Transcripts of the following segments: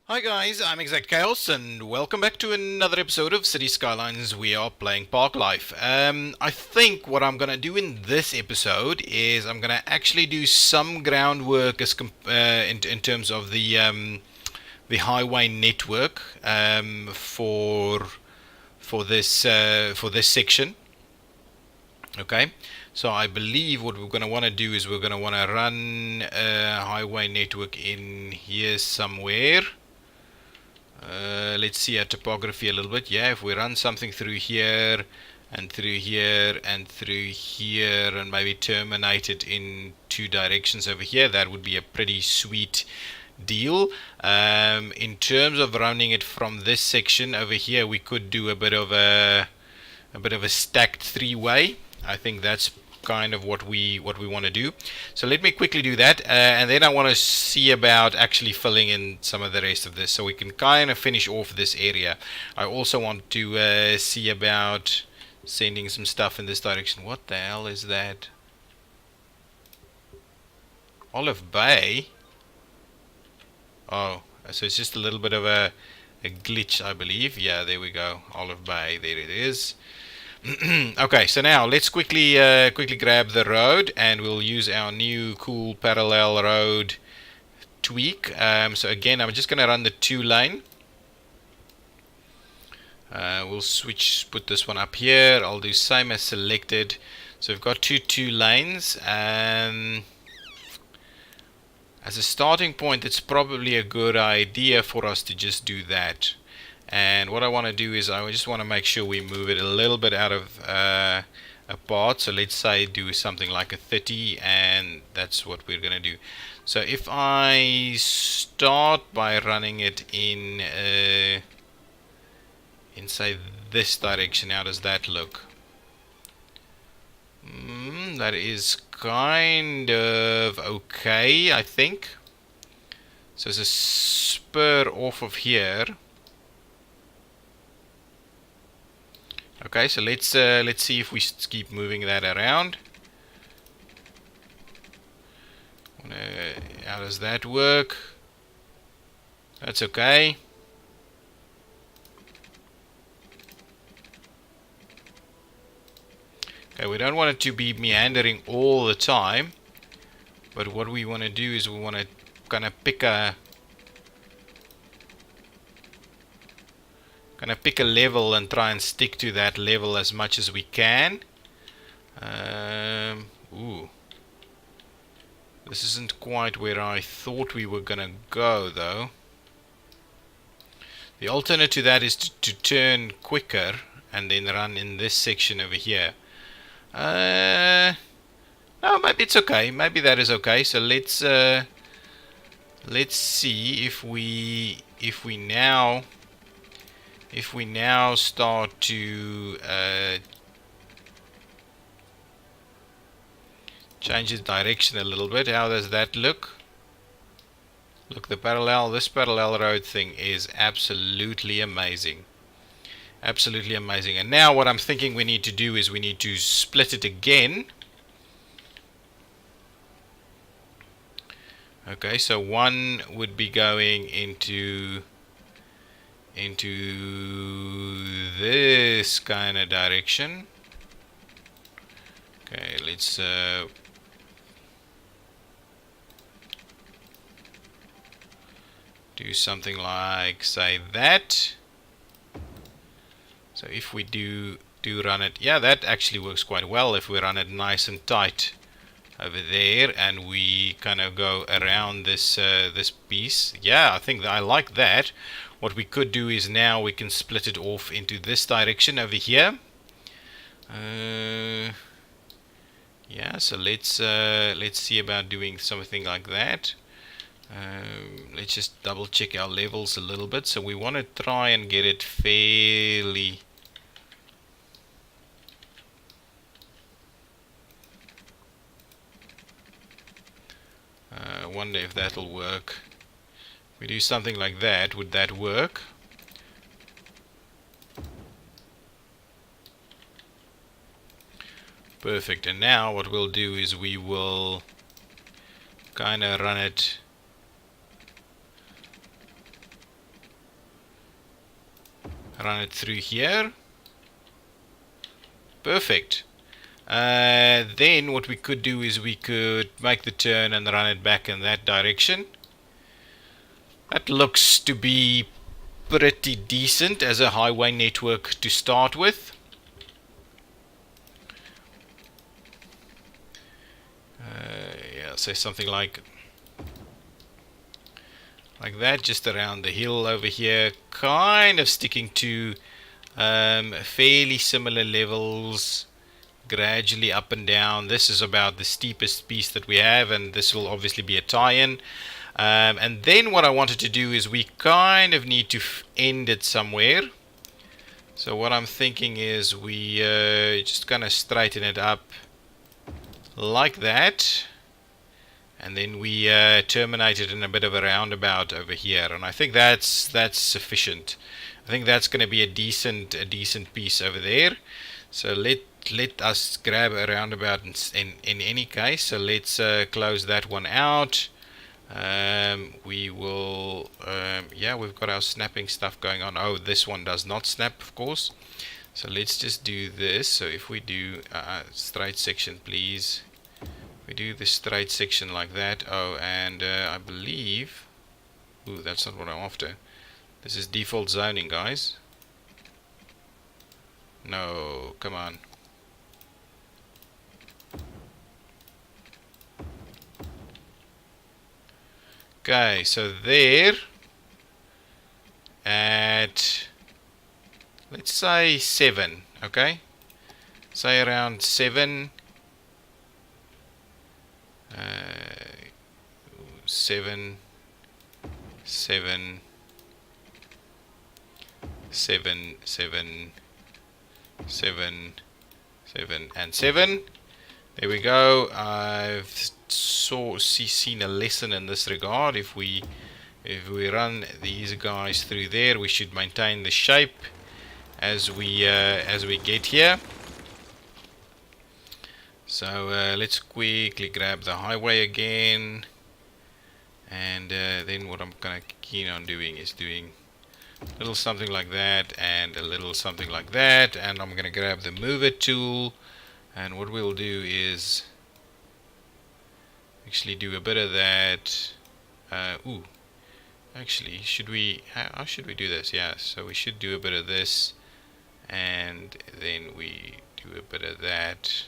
Hi guys, I'm ExactChaos and welcome back to another episode of Cities Skylines. We are playing Parklife. I think what I'm gonna do in this episode is I'm gonna actually do some groundwork in terms of the highway network for this section. Okay, so I believe what we're gonna want to do is we're gonna want to run a highway network in here somewhere. Let's see our topography a little bit. Yeah, if we run something through here and through here and through here and maybe terminate it in two directions over here, that would be a pretty sweet deal. In terms of running it from this section over here, we could do a bit of a stacked three-way. I think that's kind of what we want to do. So let me quickly do that, and then I want to see about actually filling in some of the rest of this, so we can kind of finish off this area. I also want to see about sending some stuff in this direction. What the hell is that? Olive Bay? Oh, so it's just a little bit of a glitch, I believe. Yeah, there we go. Olive Bay, there it is. Okay, so now let's quickly grab the road, and we'll use our new cool parallel road tweak. So again, I'm just going to run the 2-lane. We'll put this one up here. I'll do same as selected. So we've got two lanes. As a starting point, it's probably a good idea for us to just do that. And what I want to do is I just want to make sure we move it a little bit out of apart. So let's say do something like a 30, and that's what we're going to do. So if I start by running it in say this direction, how does that look? That is kind of okay, I think. So it's a spur off of here. Okay, so let's see if we keep moving that around. How does that work? That's okay. Okay, we don't want it to be meandering all the time, but what we want to do is we want to kind of pick a level and try and stick to that level as much as we can. Ooh. This isn't quite where I thought we were gonna go, though. The alternate to that is to turn quicker and then run in this section over here. No, maybe it's okay. Maybe that is okay. So let's see if we now start to change its direction a little bit. How does that look? Look, this parallel road thing is absolutely amazing. Absolutely amazing. And now what I'm thinking we need to do is we need to split it again. Okay, so one would be going into this kind of direction. Okay, let's do something like, say, that. So if we do run it, yeah, that actually works quite well if we run it nice and tight over there, and we kind of go around this this piece. Yeah, I think I like that. What we could do is now we can split it off into this direction over here. Yeah, so let's see about doing something like that. Let's just double check our levels a little bit. So we want to try and get it fairly wonder if that'll work. If we do something like that, would that work? Perfect. And now what we'll do is we will kind of run it run it through here. Perfect. Then what we could do is we could make the turn and run it back in that direction. That looks to be pretty decent as a highway network to start with. Yeah, say something like that, just around the hill over here, kind of sticking to fairly similar levels, gradually up and down. This is about the steepest piece that we have, and this will obviously be a tie-in. And then what I wanted to do is we kind of need to end it somewhere. So what I'm thinking is we just gonna straighten it up like that, and then we terminate it in a bit of a roundabout over here, and I think that's sufficient. I think that's going to be a decent piece over there. So let us grab a roundabout in any case. So let's close that one out. We will yeah, we've got our snapping stuff going on. Oh, this one does not snap, of course. So let's just do this. So if we do straight section, please. We do the straight section like that. Oh, and I believe, ooh, that's not what I'm after. This is default zoning, guys. No, come on. Okay, so there at, let's say 7, okay? Say around 7. 7, 7, 7, 7, 7, 7, and 7. There we go. I've seen a lesson in this regard. If we run these guys through there, we should maintain the shape as we get here. So let's quickly grab the highway again, and then what I'm kind of keen on doing is doing a little something like that and a little something like that, and I'm going to grab the mover tool, and what we'll do is actually do a bit of that. Ooh, actually, how should we do this? Yeah, so we should do a bit of this, and then we do a bit of that.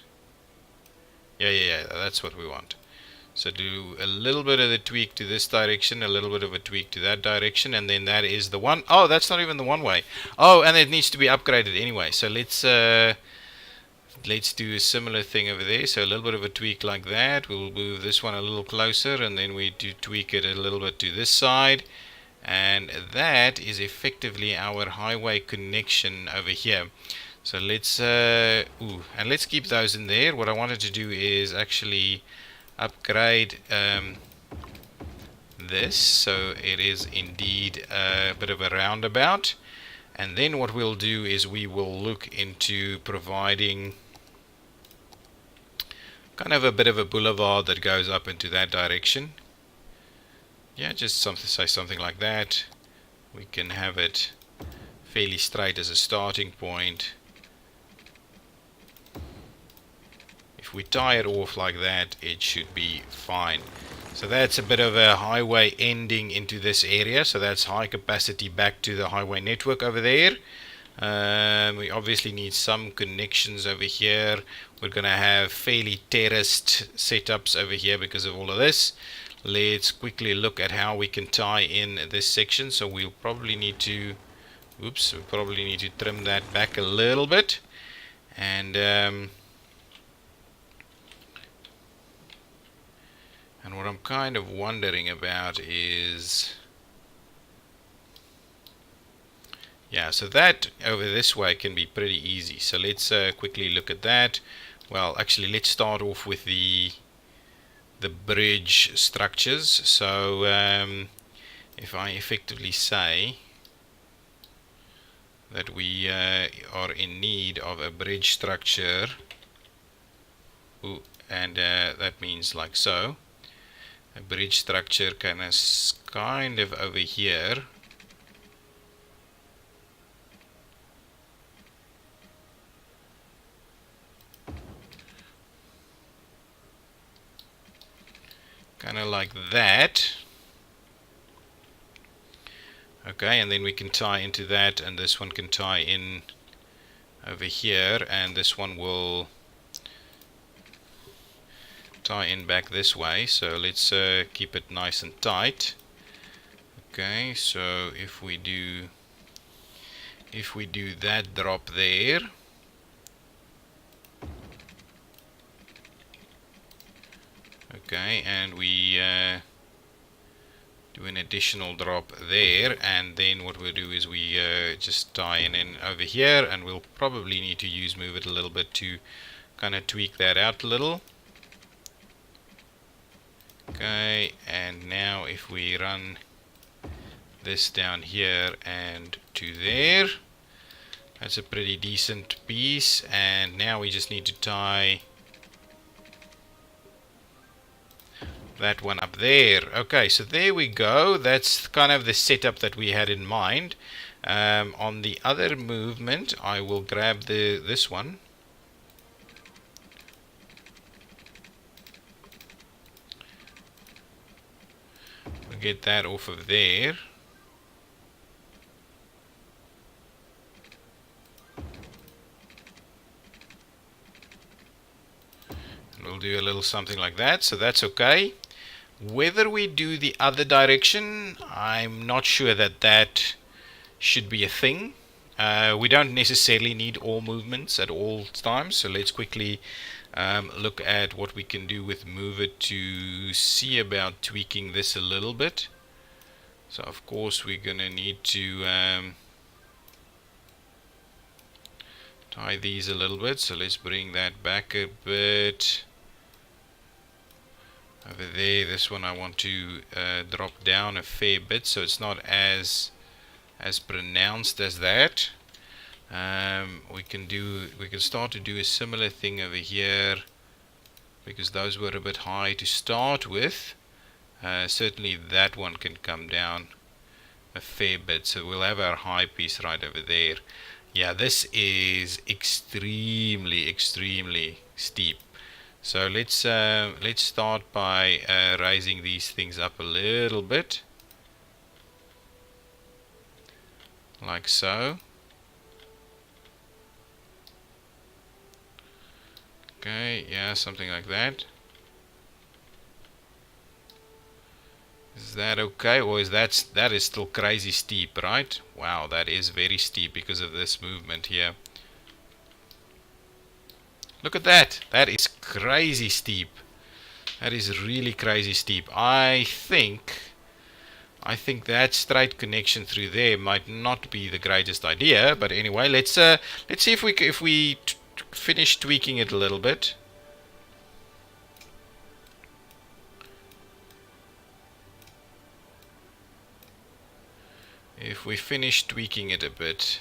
Yeah, that's what we want. So do a little bit of the tweak to this direction, a little bit of a tweak to that direction, and then that is the one. Oh, that's not even the one way. Oh, and it needs to be upgraded anyway. So let's do a similar thing over there. So a little bit of a tweak like that. We'll move this one a little closer, and then we do tweak it a little bit to this side. And that is effectively our highway connection over here. So let's and let's keep those in there. What I wanted to do is actually upgrade this so it is indeed a bit of a roundabout, and then what we'll do is we will look into providing kind of a bit of a boulevard that goes up into that direction. Yeah, just say something like that. We can have it fairly straight as a starting point. If we tie it off like that, it should be fine. So that's a bit of a highway ending into this area. So that's high capacity back to the highway network over there. We obviously need some connections over here. We're going to have fairly terraced setups over here because of all of this. Let's quickly look at how we can tie in this section. So we'll probably need to, oops, we probably need to trim that back a little bit. And what I'm kind of wondering about is, yeah, so that over this way can be pretty easy. So let's quickly look at that. Well, actually, let's start off with the bridge structures. So if I effectively say that we are in need of a bridge structure, ooh, and that means like so. A bridge structure kind of over here. kind of like that. Okay, and then we can tie into that, and this one can tie in over here, and this one will tie in back this way. So let's keep it nice and tight. Okay, so if we do that drop there, okay, and we do an additional drop there, and then what we'll do is we just tie in over here, and we'll probably need to move it a little bit to kind of tweak that out a little. Okay, and now if we run this down here and to there, that's a pretty decent piece. And now we just need to tie that one up there. Okay, so there we go. That's kind of the setup that we had in mind. On the other movement, I will grab this one. We'll get that off of there. We'll do a little something like that, so that's okay. Whether we do the other direction, I'm not sure that should be a thing. We don't necessarily need all movements at all times, so let's quickly look at what we can do with move it to see about tweaking this a little bit. So of course we're gonna need to tie these a little bit, so let's bring that back a bit. Over there, this one I want to drop down a fair bit, so it's not as pronounced as that. We can start to do a similar thing over here, because those were a bit high to start with. Certainly that one can come down a fair bit, so we'll have our high piece right over there. Yeah, this is extremely steep. So let's start by raising these things up a little bit, like so. Okay, yeah, something like that. Is that okay, or that is still crazy steep, right? Wow, that is very steep because of this movement here. Look at that. That is crazy steep. That is really crazy steep. I think that straight connection through there might not be the greatest idea, but anyway, let's see if we finish tweaking it a little bit. If we finish tweaking it a bit,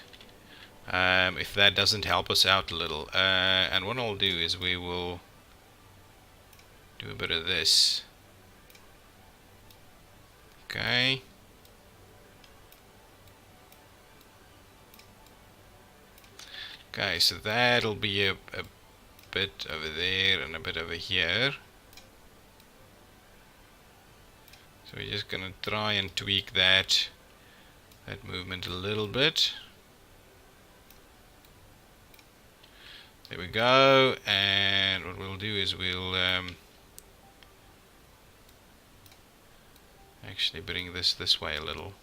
if that doesn't help us out a little, and what I'll do is we will do a bit of this. Okay. Okay, so that'll be a bit over there and a bit over here. So we're just gonna try and tweak that movement a little bit. There we go, and what we'll do is we'll actually bring this way a little.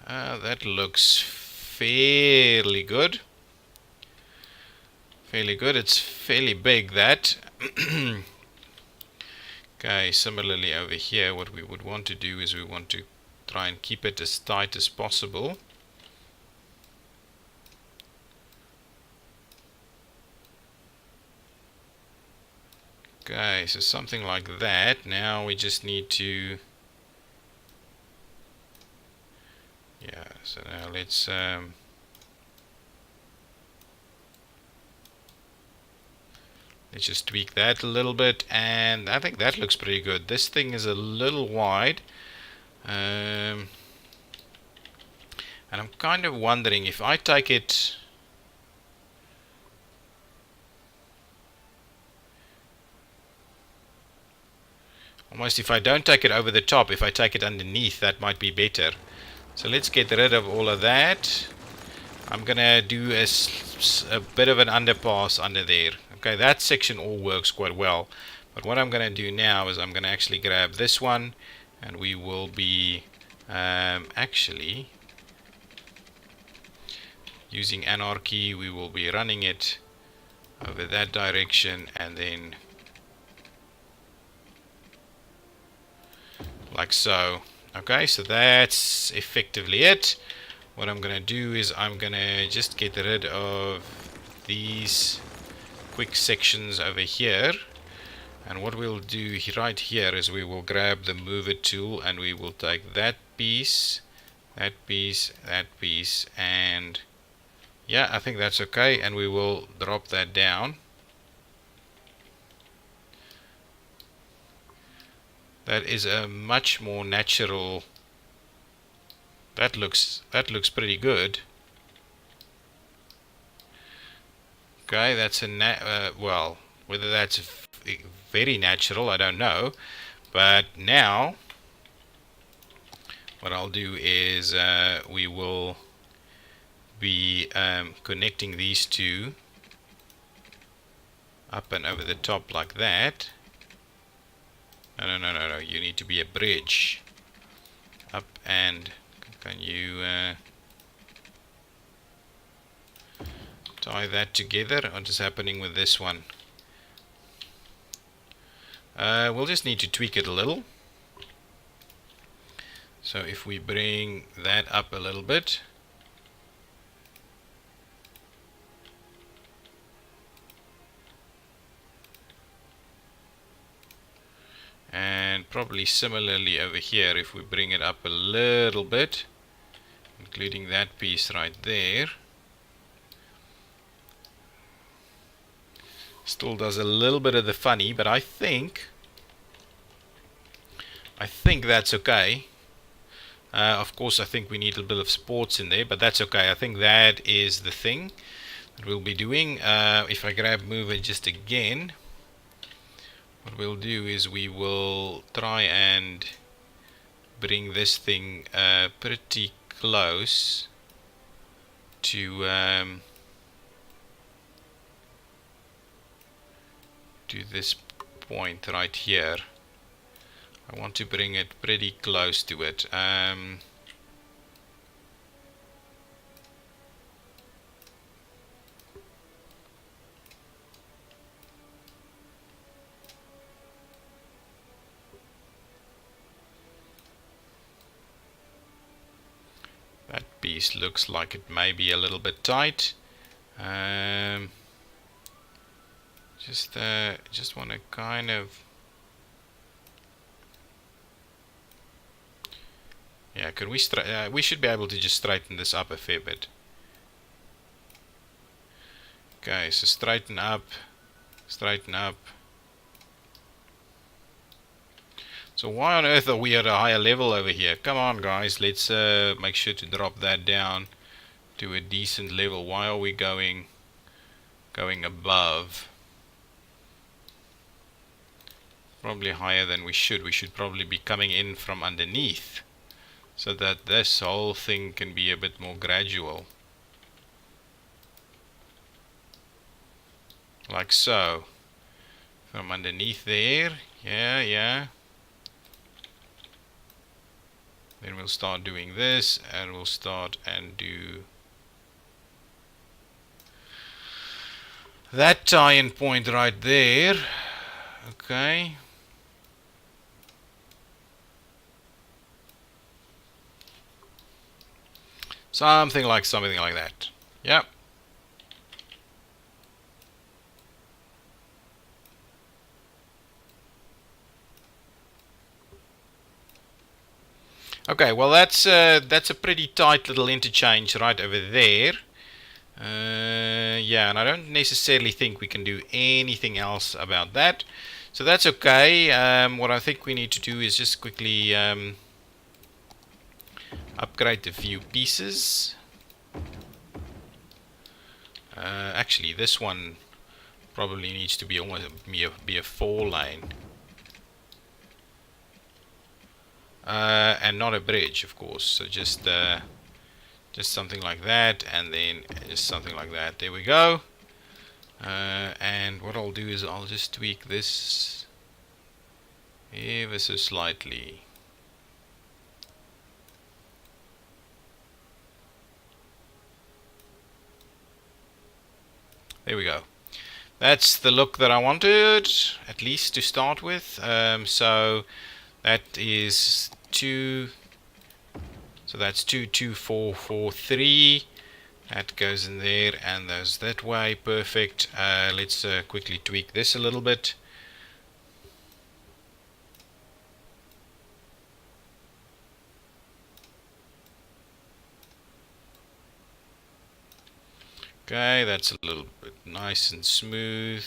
That looks fairly good. It's fairly big, that. Okay, similarly over here, what we would want to do is we want to try and keep it as tight as possible. Okay, so something like that. Now we just need to, yeah, so now let's just tweak that a little bit, and I think that looks pretty good. This thing is a little wide, and I'm kind of wondering if I take it, Almost if I don't take it over the top, if I take it underneath, that might be better. So let's get rid of all of that. I'm gonna do a bit of an underpass under there. Okay, that section all works quite well. But what I'm gonna do now is I'm gonna actually grab this one, and we will be actually using Anarchy. We will be running it over that direction, and then like so. Okay, so that's effectively it. What I'm gonna do is I'm gonna just get rid of these quick sections over here, and what we'll do right here is we will grab the mover tool, and we will take that piece, that piece, that piece, and yeah, I think that's okay, and we will drop that down. That is a much more natural. That looks pretty good. Okay, that's a well, whether that's very natural, I don't know. But now, what I'll do is we will be connecting these two up and over the top like that. No, you need to be a bridge. Up, and can you tie that together? What is happening with this one? We'll just need to tweak it a little. So if we bring that up a little bit, and probably similarly over here, if we bring it up a little bit, including that piece right there, still does a little bit of the funny, but I think that's okay. Of course, I think we need a bit of supports in there, but that's okay. I think that is the thing that we'll be doing. If I grab mover just again, what we'll do is we will try and bring this thing pretty close to this point right here. I want to bring it pretty close to it. That piece looks like it may be a little bit tight. Just want to kind of, yeah, could we we should be able to just straighten this up a fair bit. Okay, so straighten up, straighten up. So why on earth are we at a higher level over here? Come on guys, let's make sure to drop that down to a decent level. Why are we going above? Probably higher than we should. We should probably be coming in from underneath, so that this whole thing can be a bit more gradual. Like so. From underneath there. Yeah. Then we'll start doing this, and we'll start and do that tie-in point right there. Okay. Something like that. Yep. Okay, well that's a pretty tight little interchange right over there. Yeah, and I don't necessarily think we can do anything else about that. So that's okay. What I think we need to do is just quickly upgrade a few pieces. Actually, this one probably needs to be almost be a 4 lane. and not a bridge, of course. So just something like that, and then just something like that. There we go. And what I'll do is I'll just tweak this ever so slightly. There we go. That's the look that I wanted, at least to start with. So that is 2. So that's 2, 2, 4, 4, 3. That goes in there and goes that way. Perfect. Let's quickly tweak this a little bit. Okay, that's a little bit nice and smooth.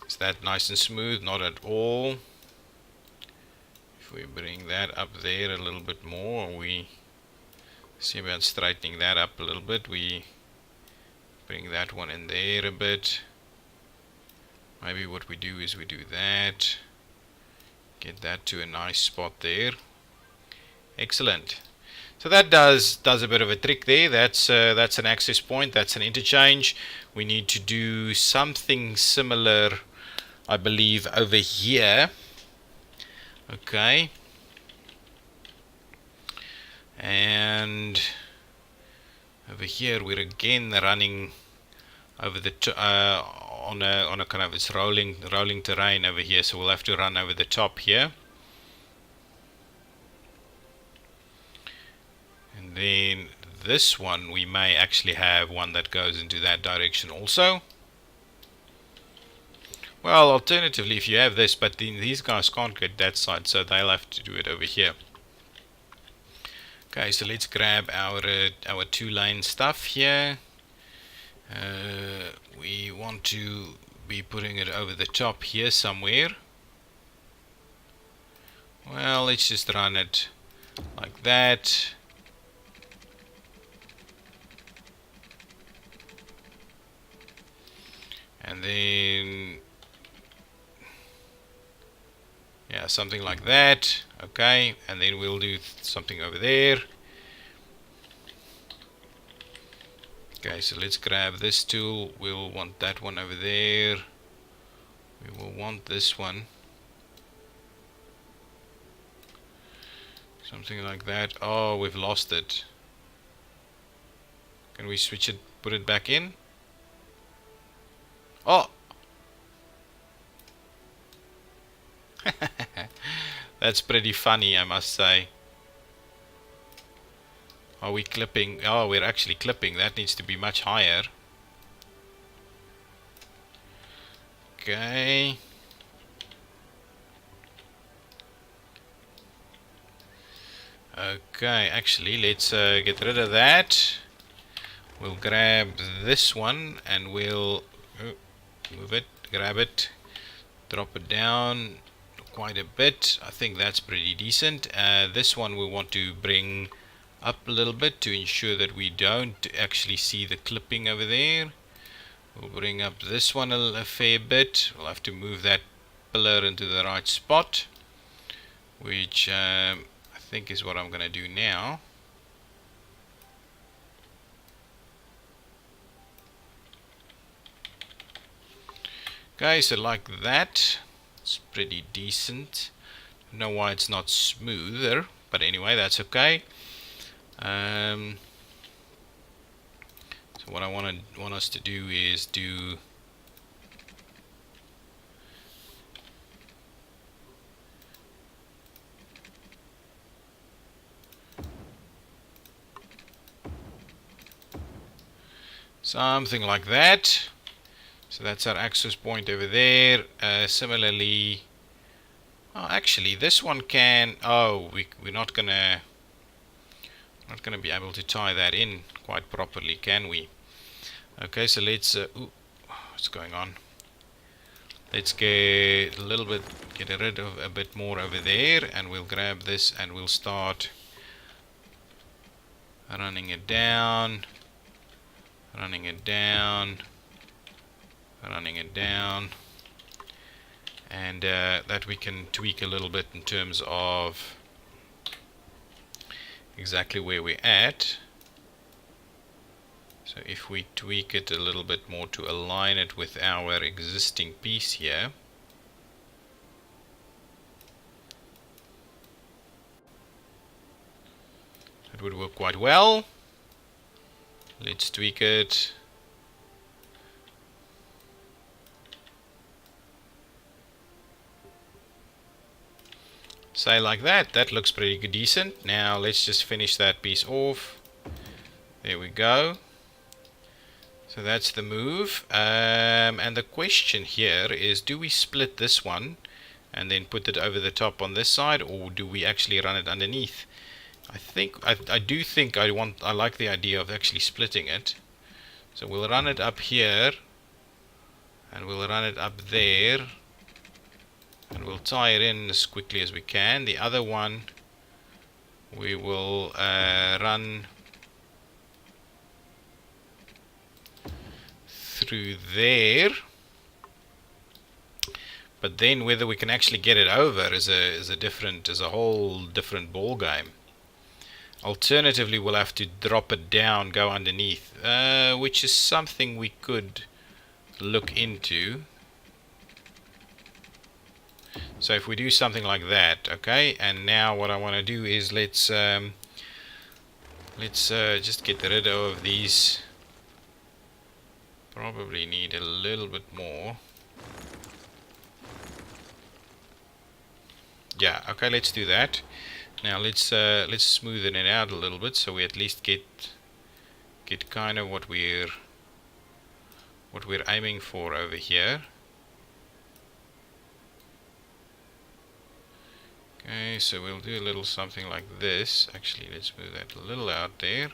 Is that nice and smooth? Not at all. If we bring that up there a little bit more, we see about straightening that up a little bit. We bring that one in there a bit. Maybe what we do is we do that, get that to a nice spot there. Excellent. So that does a bit of a trick there. That's an access point. That's an interchange. We need to do something similar, I believe, over here. Okay. And over here we're again running over the on a kind of it's rolling terrain over here, so we'll have to run over the top here. And then this one we may actually have one that goes into that direction also. Well, alternatively, if you have this, but then these guys can't get that side, so they'll have to do it over here. Okay, so let's grab our 2-lane stuff here. We want to be putting it over the top here somewhere. Well, let's just run it like that. And then, yeah, something like that. Okay, and then we'll do something over there. Okay, so let's grab this tool. We'll want that one over there. We will want this one. Something like that. Oh, we've lost it. Can we switch it, put it back in? Oh! That's pretty funny, I must say. Are we clipping? Oh, we're actually clipping. That needs to be much higher. Okay. Okay, actually, let's get rid of that. We'll grab this one and we'll move it, grab it, drop it down quite a bit. I think that's pretty decent. This one we want to bring up a little bit to ensure that we don't actually see the clipping over there. We'll bring up this one a fair bit. We'll have to move that pillar into the right spot, which I think is what I'm going to do now. Okay, so like that. It's pretty decent. I don't know why it's not smoother, but anyway, that's okay. So what I want us to do is do something like that. So that's our access point over there. Similarly, oh, actually this one can, oh, we're not gonna be able to tie that in quite properly, can we? Okay, so let's ooh, what's going on? Let's get rid of a bit more over there, and we'll grab this and we'll start running it down. running it down, and that we can tweak a little bit in terms of exactly where we're at. So if we tweak it a little bit more to align it with our existing piece here, that would work quite well. Let's tweak it. Say like that. That looks pretty good, decent. Now let's just finish that piece off. There we go. So that's the move. And the question here is, do we split this one and then put it over the top on this side, or do we actually run it underneath? I do think I like the idea of actually splitting it. So we'll run it up here, and we'll run it up there, and we'll tie it in as quickly as we can. The other one we will run through there, but then whether we can actually get it over is a whole different ball game. Alternatively, we'll have to drop it down, go underneath, which is something we could look into. So if we do something like that, okay, and now what I want to do is let's just get rid of these. Probably need a little bit more. Yeah, okay, let's do that. Now let's smoothen it out a little bit, so we at least get kind of what we're aiming for over here. Okay, so we'll do a little something like this. Actually, let's move that a little out there.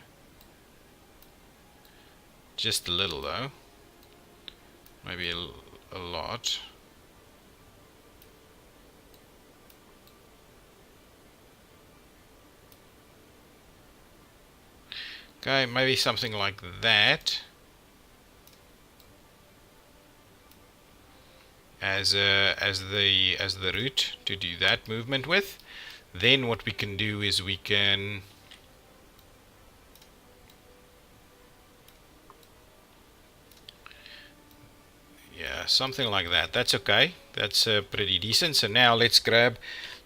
Just a little though. Maybe a lot. Okay, maybe something like that as the route to do that movement with. Then what we can do is we can something like that. That's okay. That's pretty decent. So now let's grab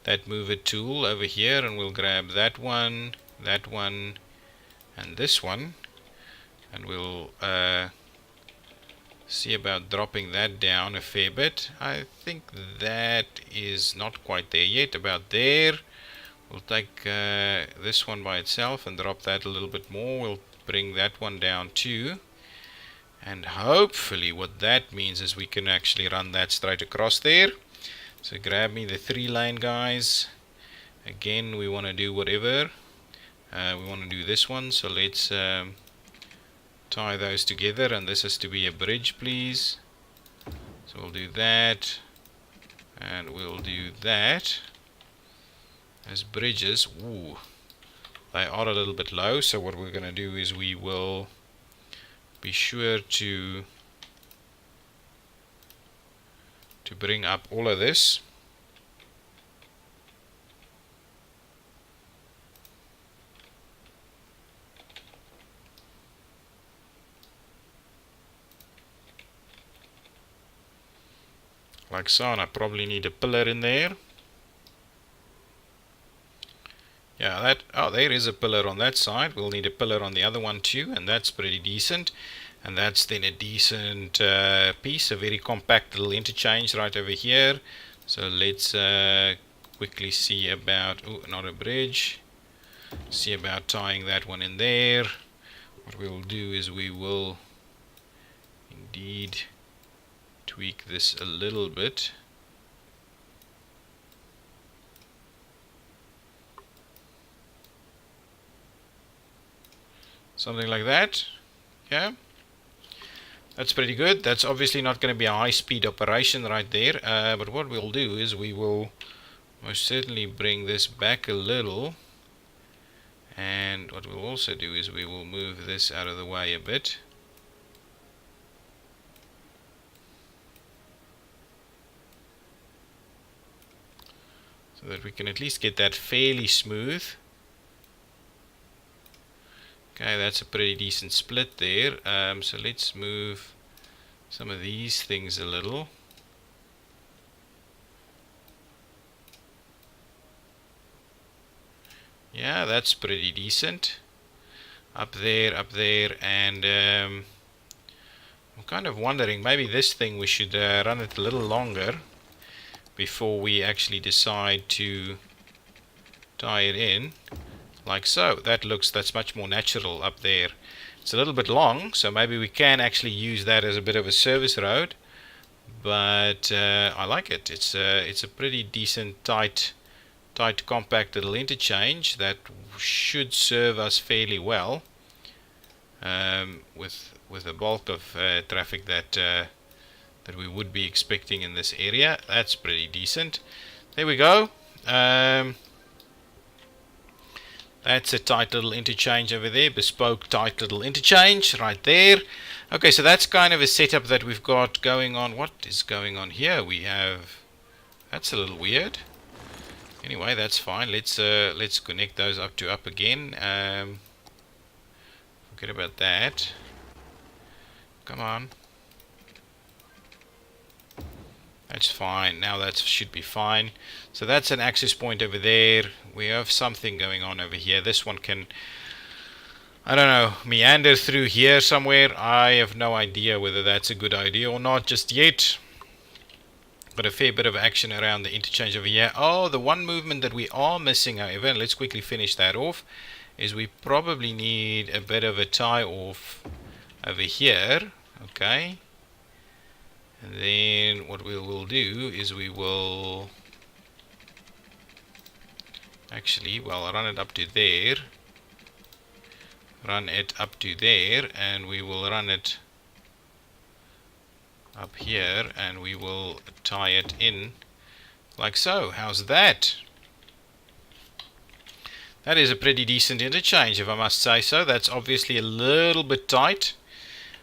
that mover tool over here, and we'll grab that one, and this one, and we'll see about dropping that down a fair bit. I think that is not quite there yet, about there. We'll take this one by itself and drop that a little bit more. We'll bring that one down too, and hopefully what that means is we can actually run that straight across there. So grab me the 3-lane guys. Again, we want to do whatever. We want to do this one, so let's tie those together, and this has to be a bridge, please. So we'll do that, and we'll do that as bridges. Ooh, they are a little bit low, so what we're going to do is we will be sure to bring up all of this. Like so, and I probably need a pillar in there. Yeah, there is a pillar on that side. We'll need a pillar on the other one too, and that's pretty decent. And that's then a decent piece, a very compact little interchange right over here. So let's quickly see about, not a bridge, see about tying that one in there. What we will do is we will indeed tweak this a little bit. Something like that. Yeah, that's pretty good. That's obviously not going to be a high-speed operation right there, but what we'll do is we will most certainly bring this back a little, and what we'll also do is we will move this out of the way a bit. so that we can at least get that fairly smooth. Okay, that's a pretty decent split there. So let's move some of these things a little. Yeah, that's pretty decent. Up there, and I'm kind of wondering, maybe this thing we should run it a little longer before we actually decide to tie it in, like so. That's much more natural up there. It's a little bit long, so maybe we can actually use that as a bit of a service road, but I like it. It's a pretty decent, tight, compact little interchange that should serve us fairly well, with the bulk of traffic that we would be expecting in this area. That's pretty decent. There we go. That's a tight little interchange over there, bespoke tight little interchange right there. Okay, so that's kind of a setup that we've got going on. What is going on here? That's a little weird. Anyway, that's fine. Let's connect those up again. Forget about that. Come on. That's fine. Now that should be fine. So that's an access point over there. We have something going on over here. This one can, I don't know, meander through here somewhere. I have no idea whether that's a good idea or not just yet. But a fair bit of action around the interchange over here. Oh, the one movement that we are missing, however, and let's quickly finish that off, is we probably need a bit of a tie off over here. Okay. And then what we will do is we will actually, well, run it up to there. Run it up to there, and we will run it up here, and we will tie it in like so. How's that? That is a pretty decent interchange, if I must say so. That's obviously a little bit tight,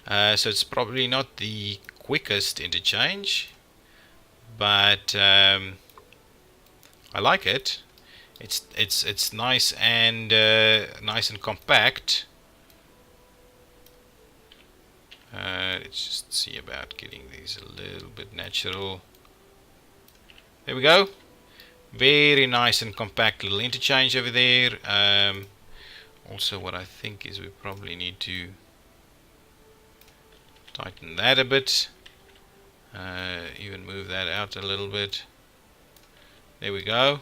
so it's probably not the quickest interchange, but I like it. It's nice and compact. Let's just see about getting these a little bit natural. There we go. Very nice and compact little interchange over there. Also, what I think is we probably need to tighten that a bit. Even move that out a little bit. There we go.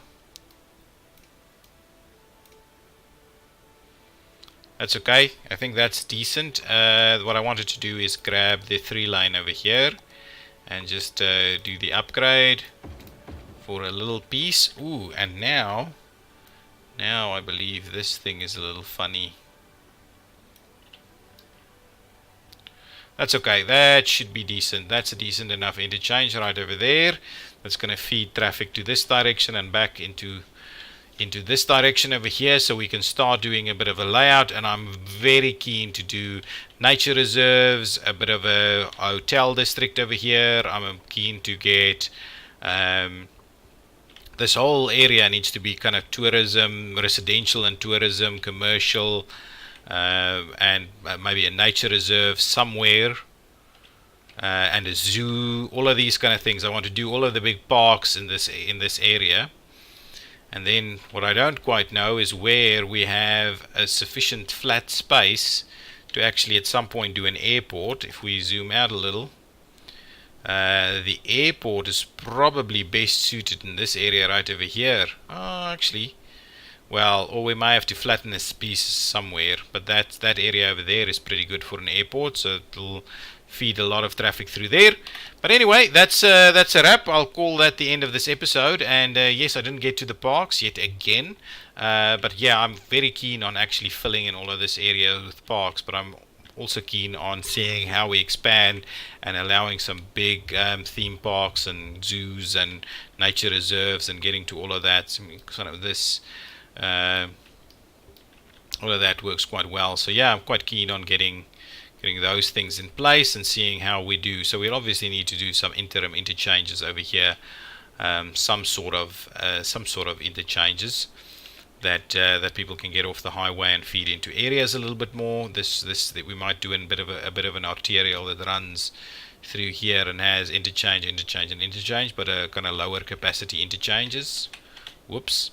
That's okay. I think that's decent. What I wanted to do is grab the 3-line over here and just do the upgrade for a little piece. Ooh, and now I believe this thing is a little funny. That's okay. That should be decent. That's a decent enough interchange right over there. That's going to feed traffic to this direction and back into this direction over here, so we can start doing a bit of a layout. And I'm very keen to do nature reserves, a bit of a hotel district over here. I'm keen to get this whole area needs to be kind of tourism, residential and tourism, commercial, and maybe a nature reserve somewhere, and a zoo, all of these kind of things. I want to do all of the big parks in this area. And then what I don't quite know is where we have a sufficient flat space to actually at some point do an airport. If we zoom out a little, the airport is probably best suited in this area right over here. Oh, actually, well, or we may have to flatten this piece somewhere, but that area over there is pretty good for an airport, so it'll feed a lot of traffic through there. But anyway, that's a wrap. I'll call that the end of this episode. And yes, I didn't get to the parks yet again, but yeah, I'm very keen on actually filling in all of this area with parks. But I'm also keen on seeing how we expand and allowing some big theme parks and zoos and nature reserves and getting to all of that. So kind of this, all of that works quite well. So yeah, I'm quite keen on getting those things in place and seeing how we do. So we'll obviously need to do some interim interchanges over here some sort of interchanges that people can get off the highway and feed into areas a little bit more. This we might do in a bit of an arterial that runs through here and has interchange, but a kind of lower capacity interchanges. Whoops.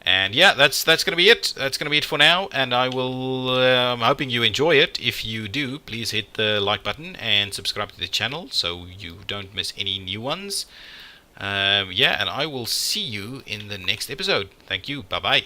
And yeah, that's going to be it. That's going to be it for now, and I will. I'm hoping you enjoy it. If you do, please hit the like button and subscribe to the channel so you don't miss any new ones. Yeah, and I will see you in the next episode. Thank you. Bye bye.